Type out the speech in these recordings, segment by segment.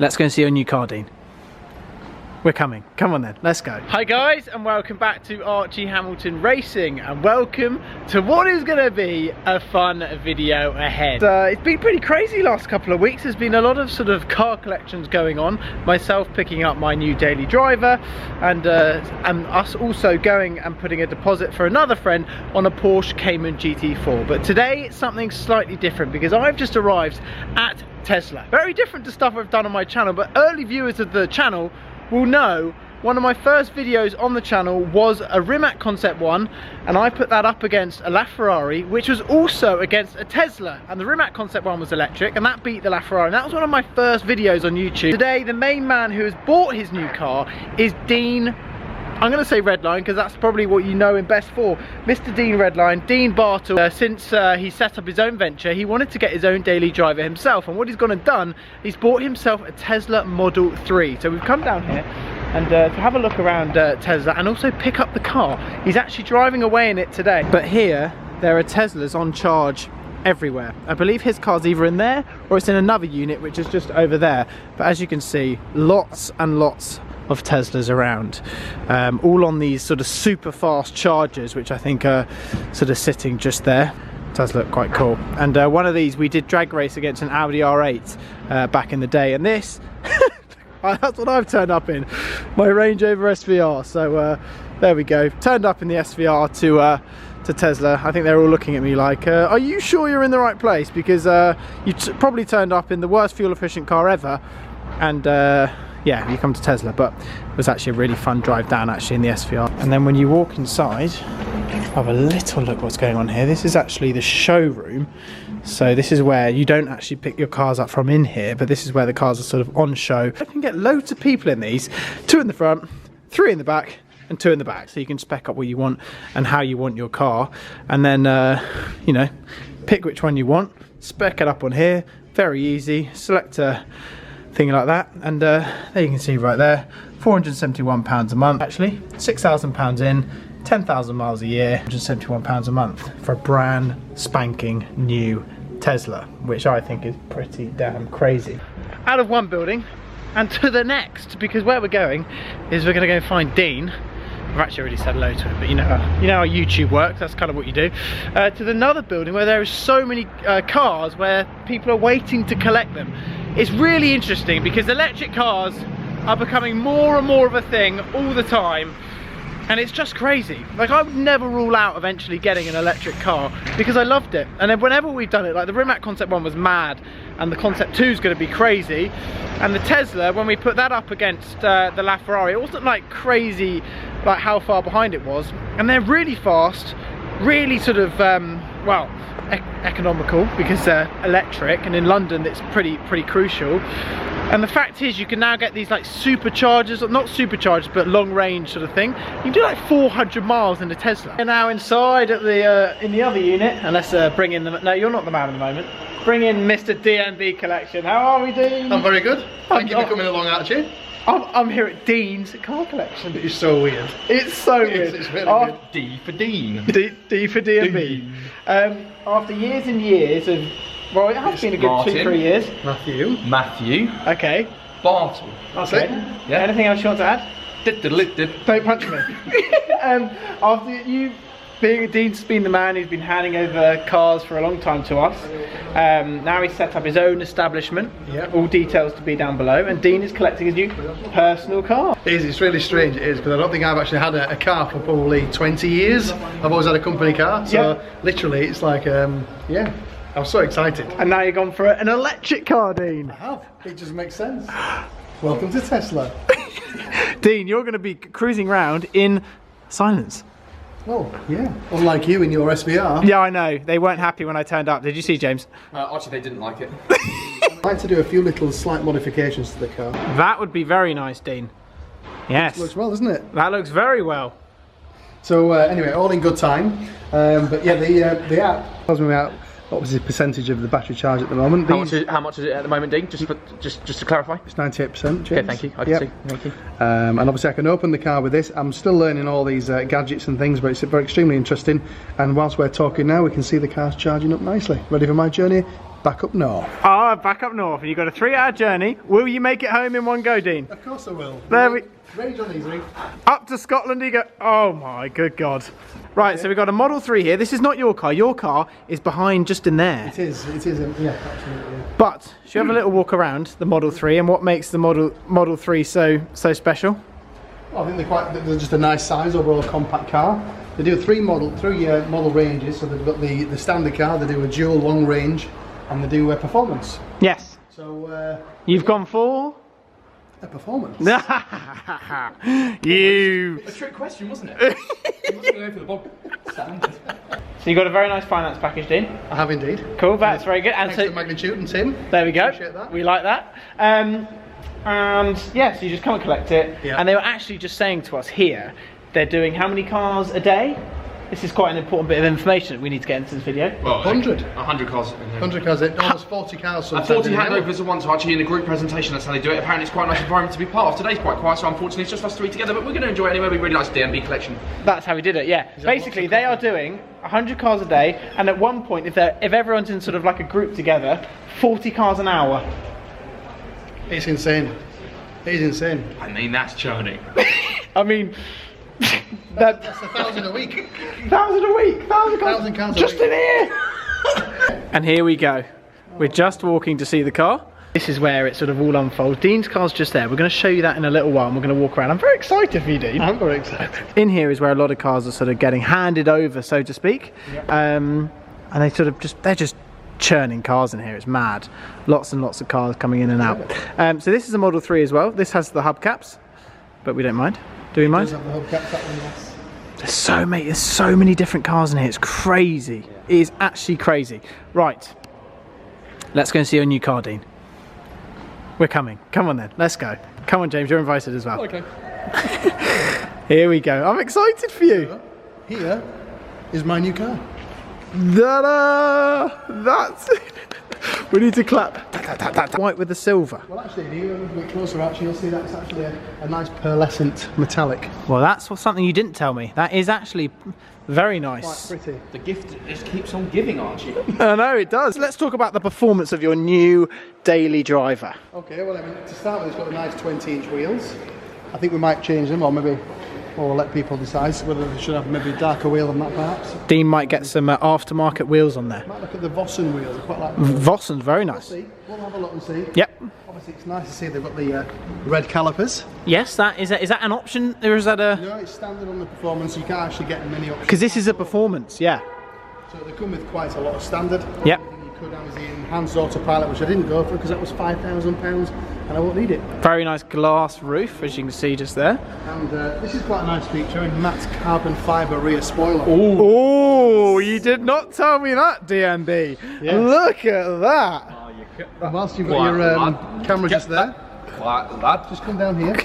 Let's go and see your new car, Dean. We're coming. Come on then, let's go. Hi guys, and welcome back to Archie Hamilton Racing, and welcome to what is going to be a fun video ahead. It's been pretty crazy last couple of weeks. There's been a lot of sort of car collections going on. Myself picking up my new daily driver, and us also going and putting a deposit for another friend on a Porsche Cayman GT4. But today it's something slightly different because I've just arrived at Tesla. Very different to stuff I've done on my channel, but early viewers of the channel will know one of my first videos on the channel was a Rimac Concept 1, and I put that up against a LaFerrari, which was also against a Tesla, and the Rimac Concept 1 was electric and that beat the LaFerrari, and that was one of my first videos on YouTube. Today the main man who has bought his new car is Dean, I'm going to say Redline because that's probably what you know him best for, Mr. Dean Redline, Dean Bartle. Since he set up his own venture, he wanted to get his own daily driver himself, and what he's gone and done, he's bought himself a Tesla Model 3. So we've come down here and to have a look around Tesla and also pick up the car. He's actually driving away in it today. But here, there are Teslas on charge everywhere. I believe his car's either in there or it's in another unit which is just over there. But as you can see, lots and lots of Teslas around, all on these sort of super fast chargers, which I think are sort of sitting just there. It does look quite cool. And one of these we did drag race against an Audi R8 back in the day, and this that's what I've turned up in, my Range Rover SVR. So there we go, turned up in the SVR to Tesla. I think they're all looking at me like, are you sure you're in the right place? Because you probably turned up in the worst fuel efficient car ever, and yeah, you come to Tesla. But it was actually a really fun drive down actually in the SVR. And then when you walk inside, have a little look what's going on here. This is actually the showroom. So this is where you don't actually pick your cars up from in here, but this is where the cars are sort of on show. You can get loads of people in these, 2 in the front, 3 in the back, and 2 in the back. So you can spec up what you want and how you want your car, and then you know, pick which one you want, spec it up on here, very easy, select a thing like that, and there you can see right there, £471 a month actually, £6,000 in, 10,000 miles a year, £171 a month for a brand spanking new Tesla, which I think is pretty damn crazy. Out of one building and to the next, because where we're going is we're going to go find Dean. I've actually already said hello to him, but you know how YouTube works, that's kind of what you do. To another building where there are so many cars where people are waiting to collect them. It's really interesting because electric cars are becoming more and more of a thing all the time, and it's just crazy. Like, I would never rule out eventually getting an electric car because I loved it, and then whenever we've done it, like the Rimac Concept 1 was mad, and the Concept 2 is going to be crazy, and the Tesla, when we put that up against the LaFerrari, it wasn't like crazy like how far behind it was, and they're really fast, really sort of well, economical because they're electric, and in London it's pretty crucial. And the fact is, you can now get these like superchargers, or not superchargers, but long range sort of thing. You can do like 400 miles in a Tesla. We're now inside at the in the other unit, and let's bring in the, no, you're not the man at the moment. Bring in Mr. DNB Collection. How are we, Dean? I'm very good. Thank you for coming along, Archie. I'm here at Dean's car collection. It's so weird. It's so weird. It's really good. D for Dean. D for DNB. After years and years of, well, it has been a good Martin, 2-3 years. Matthew. Okay. Bartle. Okay. Yeah. Anything else you want to add? Don't punch me. After you being, Dean's been the man who's been handing over cars for a long time to us. Now he's set up his own establishment. Yep. All details to be down below. And Dean is collecting his new personal car. It's really strange, it is, because I don't think I've actually had a car for probably 20 years. I've always had a company car, so literally it's like, yeah, I'm so excited. And now you've gone for an electric car, Dean. I have. It just makes sense. Welcome to Tesla. Dean, you're going to be cruising around in silence. Oh, yeah. Unlike you in your SVR. Yeah, I know. They weren't happy when I turned up. Did you see, James? Actually, they didn't like it. I'd like to do a few little slight modifications to the car. That would be very nice, Dean. Yes. Looks well, doesn't it? That looks very well. So, anyway, all in good time. But yeah, the app tells me out what was the percentage of the battery charge at the moment. How much is it at the moment, Dean? Just to clarify. It's 98%. Yeah, thank you. I can see. Thank you. And obviously, I can open the car with this. I'm still learning all these gadgets and things, but it's very extremely interesting. And whilst we're talking now, we can see the car's charging up nicely. Ready for my journey back up north. Ah, back up north, and you've got a 3-hour journey. Will you make it home in one go, Dean? Of course I will. There we... Range on these, Lee. Up to Scotland you go. Oh my good God. Right, so we've got a Model 3 here. This is not your car. Your car is behind just in there. It is, yeah, absolutely. Yeah. But, should you have a little walk around the Model 3 and what makes the Model 3 so special? Well, I think they're just a nice size, overall compact car. They do three model ranges, so they've got the standard car, they do a dual long range, and they do a performance. Yes. So, you've gone for? A performance. You. A trick question, wasn't it? You wasn't going for the bog standard. So you got a very nice finance package, Dean. I have indeed. Cool, that's very good. And Thanks to Magnitude and Tim. There we go. Appreciate that. We like that. And yeah, so you just come and collect it. Yeah. And they were actually just saying to us here, they're doing how many cars a day? This is quite an important bit of information that we need to get into this video. Well, 100. 100 cars. 100 cars, almost 40 cars sometimes. 40 handovers at once, Archie, in a group presentation, that's how they do it. Apparently it's quite a nice environment to be part of. Today's quite quiet, so unfortunately it's just us three together, but we're going to enjoy it anyway. It'll be really nice DMB collection. That's how we did it, yeah. Basically, they are doing 100 cars a day, and at one point, if everyone's in sort of like a group together, 40 cars an hour. It's insane. It is insane. I mean, that's churning. I mean... That's 1,000 a week. 1,000 a week, 1,000 cars, 1,000 cars just a week. in here. And here we go. We're just walking to see the car. This is where it sort of all unfolds. Dean's car's just there. We're going to show you that in a little while, and we're going to walk around. I'm very excited for you, Dean. I'm very excited. In here is where a lot of cars are sort of getting handed over, so to speak. Yep. And they sort of they're just churning cars in here. It's mad. Lots and lots of cars coming in and out. So this is a Model 3 as well. This has the hubcaps, but we don't mind. Do we mind? Does have the hubcaps, that one, yes. There's so many different cars in here. It's crazy. It is actually crazy. Right. Let's go and see your new car, Dean. We're coming. Come on then. Let's go. Come on, James. You're invited as well. Okay. Here we go. I'm excited for you. Here is my new car. Ta-da! That's it. We need to clap. White with the silver. Well, actually, if you look a bit closer, actually, you'll see that's actually a nice pearlescent metallic. Well, that's something you didn't tell me. That is actually very nice. Quite pretty. The gift just keeps on giving, Archie. I know, it does. Let's talk about the performance of your new daily driver. Okay, well, I mean, to start with, it's got the nice 20-inch wheels. I think we might change them, or let people decide whether they should have maybe a darker wheel than that, perhaps. Dean might get some aftermarket wheels on there. Might look at the Vossen wheels. I quite like them. Vossen's very nice. We'll have a look and see. Yep. Obviously, it's nice to see they've got the red calipers. Yes, is that an option, or is that a? No, it's standard on the performance. You can't actually get many options. Because this is a performance, yeah. So they come with quite a lot of standard. Yep. Everything you could have is the enhanced autopilot, which I didn't go for because that was £5,000 and I won't need it. Very nice glass roof, as you can see just there. And this is quite a nice feature, a matte carbon fibre rear spoiler. Oh, you did not tell me that, DMB. Yeah. Look at that. And whilst you've got your camera just there, Quiet, lad. just come down here.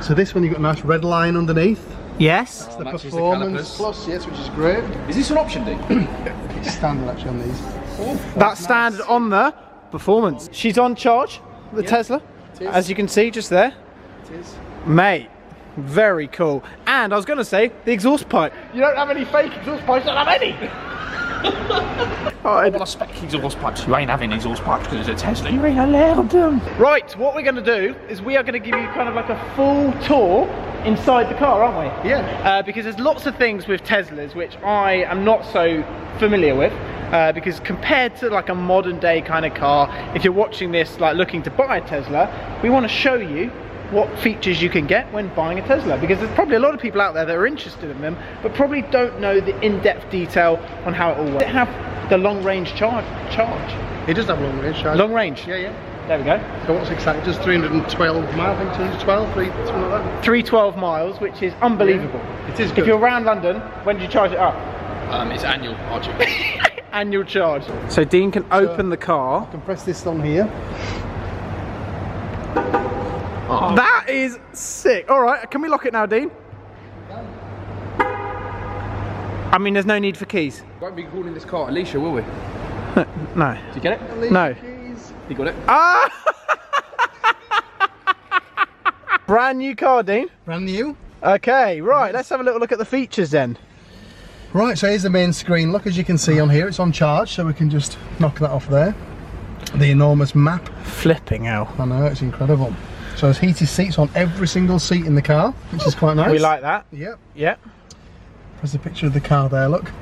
So this one you've got a nice red line underneath. Yes. It's the matches the Performance calipers. Plus, yes, which is great. Is this an option, Dean? It's standard actually on these. That's standard on the performance. She's on charge, the Tesla, it is. as you can see just there. It is. Mate, very cool. And I was going to say, the exhaust pipe. You don't have any fake exhaust pipes, you don't have any. Well, I spec exhaust pipes. You ain't having exhaust pipes because it's a Tesla. You ain't allowed them. Right, what we're going to do is we are going to give you kind of like a full tour inside the car, aren't we? Yeah. Because there's lots of things with Teslas which I am not so familiar with. Because compared to like a modern day kind of car, if you're watching this like looking to buy a Tesla, we want to show you what features you can get when buying a Tesla, because there's probably a lot of people out there that are interested in them but probably don't know the in-depth detail on how it all works. Does it have the long range charge? It does have long range charge. Long range? Yeah, yeah. There we go. So what's exactly? Just 312 miles, I think 212, something like that. 312 miles, which is unbelievable. Yeah, it is If good. you're around London, when do you charge it up? It's annual, Archie. Annual charge. So Dean can open the car. I can press this on here. Oh. That is sick. All right, can we lock it now, Dean? I mean, there's no need for keys. Won't be calling this car Alicia, will we? No. Did you get it? No. Keys. You got it? Ah! Brand new car, Dean. Brand new. Okay, right, let's have a little look at the features then. Right, so here's the main screen. Look, as you can see on here, it's on charge, so we can just knock that off there. The enormous map. Flipping hell. I know, it's incredible. So there's heated seats on every single seat in the car, which is quite nice. We like that. Yep. Yep. There's a picture of the car there, look.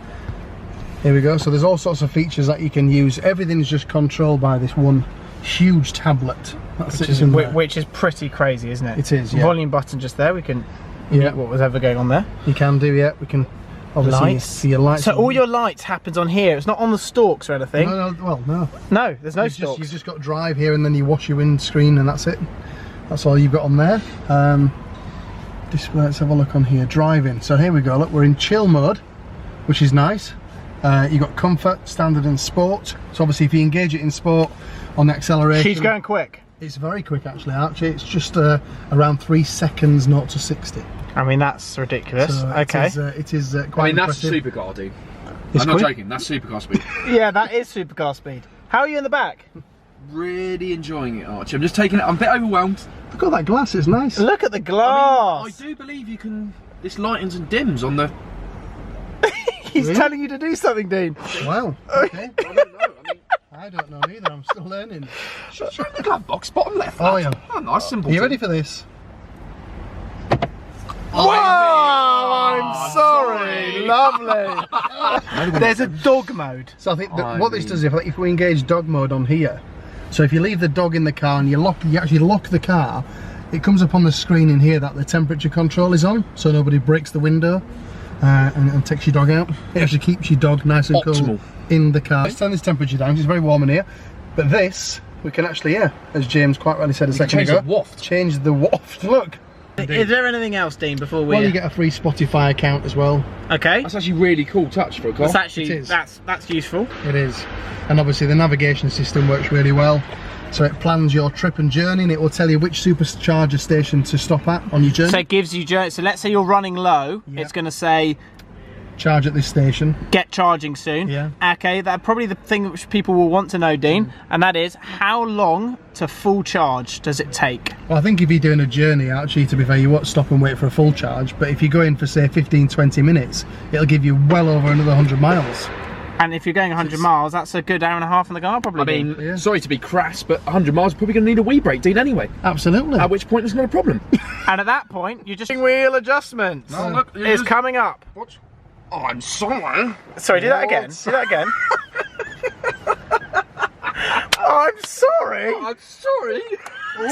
Here we go. So there's all sorts of features that you can use. Everything's just controlled by this one huge tablet. Which is pretty crazy, isn't it? It is, yeah. Volume button just there. We can mute what was ever going on there. You can do, yeah. We can obviously lights. see your lights. So all your lights happens on here. It's not on the stalks or anything. No, well, no. No, there's no stalks. You've just got drive here, and then you wash your windscreen, and that's it. That's all you've got on there. Display, let's have a look on here. Driving. So here we go. Look, we're in chill mode, which is nice. You've got comfort, standard, and sport. So obviously, if you engage it in sport on the acceleration, She's going quick. It's very quick, actually, Archie. It's just around 3 seconds, 0 to 60. I mean, that's ridiculous. So okay. It is quite that's impressive. supercar, dude. It's I'm not quick. joking. That's supercar speed. Yeah, that is supercar speed. How are you in the back? Really enjoying it, Archie. I'm just taking it. I'm a bit overwhelmed. Look at that glass. It's nice. Look at the glass. I do believe you can. This lightens and dims on the. He's Really? telling you to do something, Dean. Wow. Okay. I don't know. I don't know either. I'm still learning. Show me the glove box, bottom left. Oh, lad. yeah. Oh, nice, simple. Are you thing. ready for this? Whoa! I'm sorry. Lovely. There's a dog mode. So I think that what this does, if we engage dog mode on here, so if you leave the dog in the car and you actually lock the car, it comes up on the screen in here that the temperature control is on, so nobody breaks the window and takes your dog out. It actually keeps your dog nice and cool in the car. Let's turn this temperature down, 'cause it's very warm in here. But this, we can actually, as James quite rightly said a second ago, change the waft. Look. Is there anything else, Dean, before we... Well, you get a free Spotify account as well. Okay. That's actually really cool touch for a car. That's actually, It is. that's useful. It is. And obviously the navigation system works really well. So it plans your trip and journey, and it will tell you which supercharger station to stop at on your journey. So it gives you... So let's say you're running low. Yeah. It's going to say... Charge at this station. Get charging soon. Yeah. Okay, that's probably the thing which people will want to know, Dean, and that is, how long to full charge does it take? Well, I think if you're doing a journey, actually, to be fair, you won't stop and wait for a full charge. But if you go in for, say, 15-20 minutes, it'll give you well over another 100 miles. And if you're going 100 miles, that's a good hour and a half in the car, probably. I mean, sorry to be crass, but 100 miles probably going to need a wee brake, Dean, anyway. Absolutely. At which point it's not a problem. And at that point, you're just... Wheel adjustments No, look, is coming up. Watch. Oh, I'm sorry. Sorry, do that again. Do that again. I'm sorry. I'm sorry.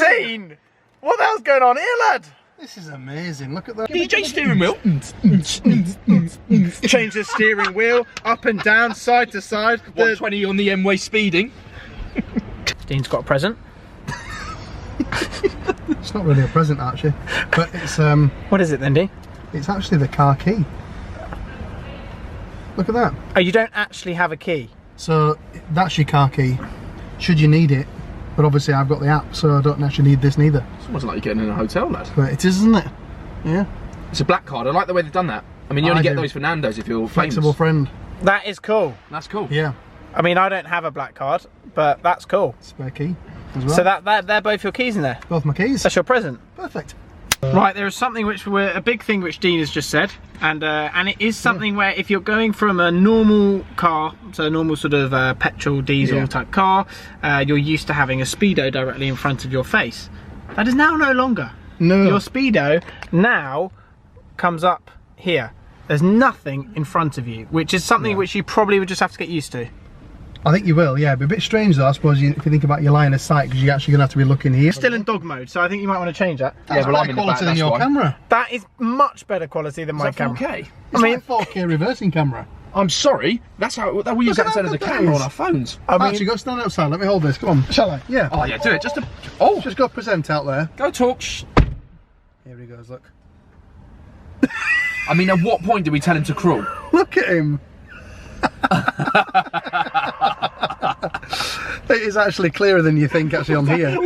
Dean, what the hell's going on here, lad? This is amazing. Look at that. DJ steering wheel. Change the steering wheel, up and down, side to side. 120 on the M-way speeding. Dean's got a present. It's not really a present, actually, but it's What is it then, Dean? it's actually the car key. Look at that. Oh, you don't actually have a key. So that's your car key, should you need it. But obviously I've got the app, so I don't actually need this neither. It's almost like you're getting in a hotel, lad. But it is, isn't it? Yeah. It's a black card. I like the way they've done that. I mean, you only I get do. those for Nando's if you're Flexible famous. friend. That is cool. That's cool. Yeah. I mean, I don't have a black card, but that's cool. Spare key as well. So they're both your keys in there. Both my keys. That's your present. Perfect. Right, there is something a big thing which Dean has just said, and it is something where if you're going from a normal car, so a normal sort of petrol, diesel type car, you're used to having a speedo directly in front of your face. That is now no longer. No. Your speedo now comes up here. There's nothing in front of you, which is something which you probably would just have to get used to. I think you will, yeah. It'd be a bit strange though, I suppose, if you think about your line of sight, because you're actually going to have to be looking here. Still in dog mode, so I think you might want to change that. That's well, I'm better in the quality back, than your that's why. camera. That is much better quality than my Is that camera. 4K? It's like 4K reversing camera. I'm sorry. That's how we use that instead of the camera on our phones. I mean, Actually, go stand outside. Let me hold this. Come on. Shall I? Yeah. Oh yeah, do it. Just Just go present out there. go talk. Shh. Here he goes. Look. I mean, at what point do we tell him to crawl? Look at him. It is actually clearer than you think actually on here.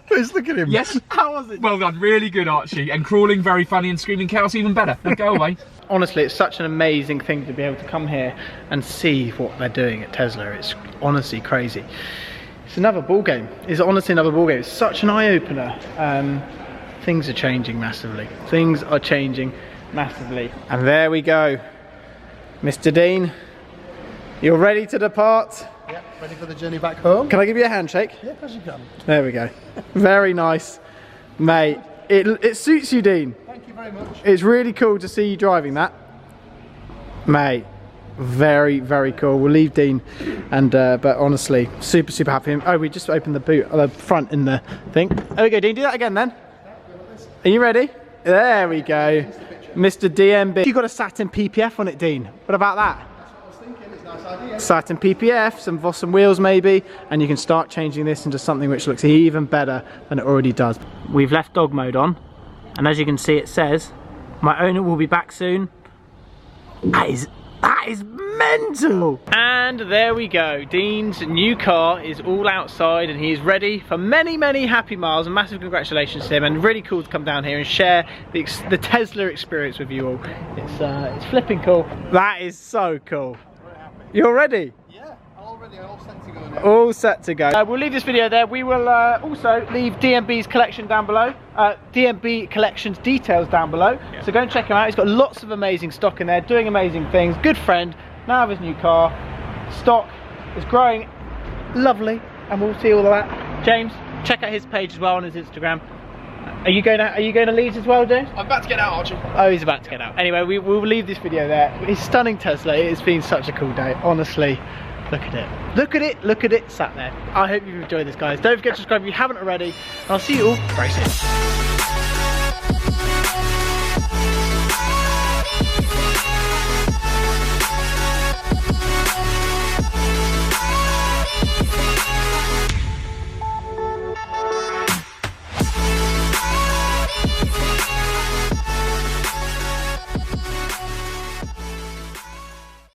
Just look at him. Yes. how was it? Well done. Really good, Archie. And crawling, very funny, and screaming chaos, even better. Now go away. Honestly, it's such an amazing thing to be able to come here and see what they're doing at Tesla. It's honestly crazy. It's another ball game. It's honestly another ball game. It's such an eye-opener. Things are changing massively. Things are changing massively. And there we go. Mr. Dean, you're ready to depart? Yep, ready for the journey back home? Can I give you a handshake? Yeah, of course you can. There we go. Very nice. Mate, it suits you, Dean. Thank you very much. It's really cool to see you driving that. Mate, very, very cool. We'll leave Dean, and but honestly, super, super happy. Oh, we just opened the boot, the front in the thing. There we go, Dean, do that again then. Are you ready? There we go. Mr. DMB. You got a Saturn PPF on it, Dean. What about that? Saturn PPF, some Voss and wheels maybe, and you can start changing this into something which looks even better than it already does. We've left dog mode on, and as you can see it says, my owner will be back soon. That is mental! And there we go, Dean's new car is all outside and he is ready for many, many happy miles, and massive congratulations to him, and really cool to come down here and share the Tesla experience with you all. It's flipping cool. That is so cool. You're ready? Yeah, all ready, all set to go now. All set to go. We'll leave this video there. We will also leave DMB's collection down below. DMB Collections details down below. Yeah. So go and check him out. He's got lots of amazing stock in there, doing amazing things. Good friend, now have his new car. Stock is growing lovely, and we'll see all of that. James, check out his page as well on his Instagram. Are you going to Leeds as well, James? I'm about to get out, Archie. Oh, he's about to get out. Anyway, we'll leave this video there. It's stunning Tesla. It has been such a cool day. Honestly, look at it. Look at it. Look at it sat there. I hope you've enjoyed this, guys. Don't forget to subscribe if you haven't already. And I'll see you all very soon.